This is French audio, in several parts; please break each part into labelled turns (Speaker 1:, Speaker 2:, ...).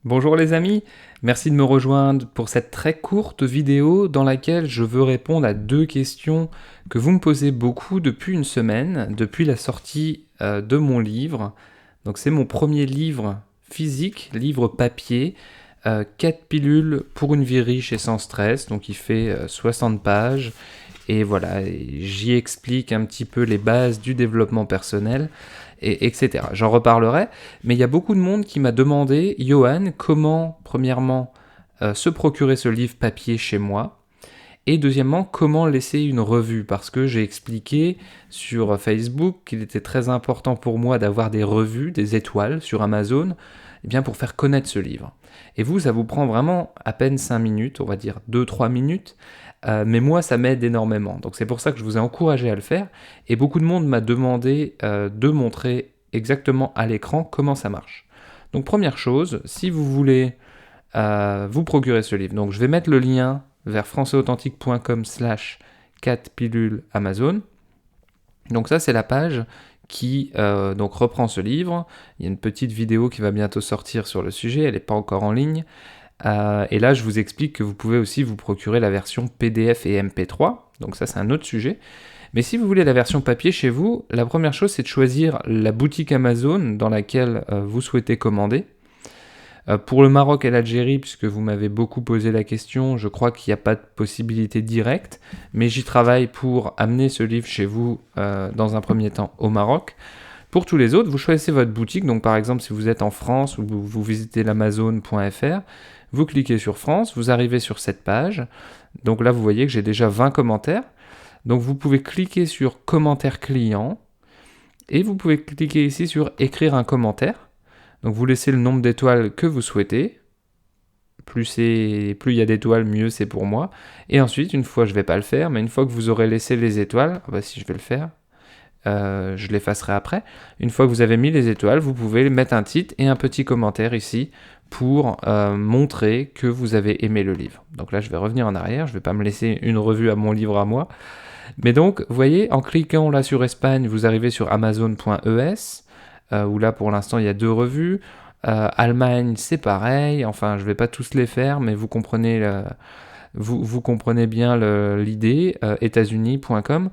Speaker 1: Bonjour les amis, merci de me rejoindre pour cette très courte vidéo dans laquelle je veux répondre à deux questions que vous me posez beaucoup depuis une semaine, depuis la sortie de mon livre. Donc c'est mon premier livre physique, livre papier, 4 pilules pour une vie riche et sans stress, donc il fait 60 pages. Et voilà, j'y explique un petit peu les bases du développement personnel, etc. J'en reparlerai, mais il y a beaucoup de monde qui m'a demandé, Johan, comment, premièrement, se procurer ce livre papier chez moi, et deuxièmement, comment laisser une revue, parce que j'ai expliqué sur Facebook qu'il était très important pour moi d'avoir des revues, des étoiles sur Amazon, eh bien pour faire connaître ce livre. Et vous, ça vous prend vraiment à peine 5 minutes, on va dire 2-3 minutes, mais moi, ça m'aide énormément. Donc c'est pour ça que je vous ai encouragé à le faire, et beaucoup de monde m'a demandé de montrer exactement à l'écran comment ça marche. Donc première chose, si vous voulez vous procurer ce livre, donc je vais mettre le lien vers françaisauthentique.com/4 pilules Amazon. Donc ça, c'est la page qui donc reprend ce livre. Il y a une petite vidéo qui va bientôt sortir sur le sujet, elle n'est pas encore en ligne. Et là, je vous explique que vous pouvez aussi vous procurer la version PDF et MP3. Donc ça, c'est un autre sujet. Mais si vous voulez la version papier chez vous, la première chose, c'est de choisir la boutique Amazon dans laquelle vous souhaitez commander. Pour le Maroc et l'Algérie, puisque vous m'avez beaucoup posé la question, je crois qu'il n'y a pas de possibilité directe, mais j'y travaille pour amener ce livre chez vous dans un premier temps au Maroc. Pour tous les autres, vous choisissez votre boutique. Donc par exemple, si vous êtes en France ou vous visitez l'amazon.fr, vous cliquez sur France, vous arrivez sur cette page. Donc là, vous voyez que j'ai déjà 20 commentaires. Donc vous pouvez cliquer sur commentaire client et vous pouvez cliquer ici sur écrire un commentaire. Donc vous laissez le nombre d'étoiles que vous souhaitez. Plus il y a d'étoiles, mieux c'est pour moi. Et ensuite, une fois, je ne vais pas le faire, mais une fois que vous aurez laissé les étoiles, si je vais le faire, je l'effacerai après. Une fois que vous avez mis les étoiles, vous pouvez mettre un titre et un petit commentaire ici pour montrer que vous avez aimé le livre. Donc là, je vais revenir en arrière, je ne vais pas me laisser une revue à mon livre à moi. Mais donc, vous voyez, en cliquant là sur Espagne, vous arrivez sur amazon.es, où là, pour l'instant, il y a 2 revues. Allemagne, c'est pareil. Enfin, je ne vais pas tous les faire, mais vous comprenez vous comprenez bien l'idée, États-Unis.com.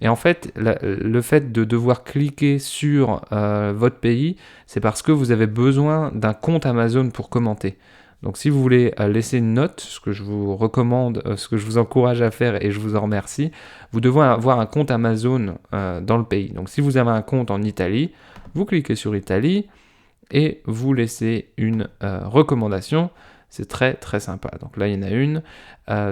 Speaker 1: Et en fait, le fait de devoir cliquer sur votre pays, c'est parce que vous avez besoin d'un compte Amazon pour commenter. Donc si vous voulez laisser une note, ce que je vous recommande, ce que je vous encourage à faire et je vous en remercie, vous devez avoir un compte Amazon dans le pays. Donc si vous avez un compte en Italie, vous cliquez sur Italie et vous laissez une recommandation. C'est très très sympa. Donc là, il y en a une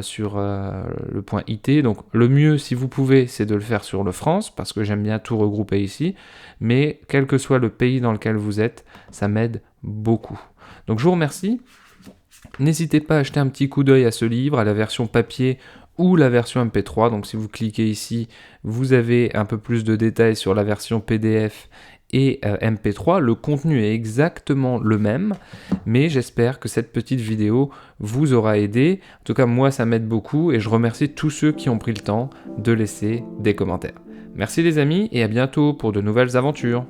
Speaker 1: sur le point IT. Donc le mieux, si vous pouvez, c'est de le faire sur le France, parce que j'aime bien tout regrouper ici. Mais quel que soit le pays dans lequel vous êtes, ça m'aide beaucoup. Donc je vous remercie. N'hésitez pas à jeter un petit coup d'œil à ce livre, à la version papier ou la version MP3. Donc si vous cliquez ici, vous avez un peu plus de détails sur la version PDF et MP3. Le contenu est exactement le même, mais j'espère que cette petite vidéo vous aura aidé. En tout cas, moi, ça m'aide beaucoup et je remercie tous ceux qui ont pris le temps de laisser des commentaires. Merci les amis et à bientôt pour de nouvelles aventures.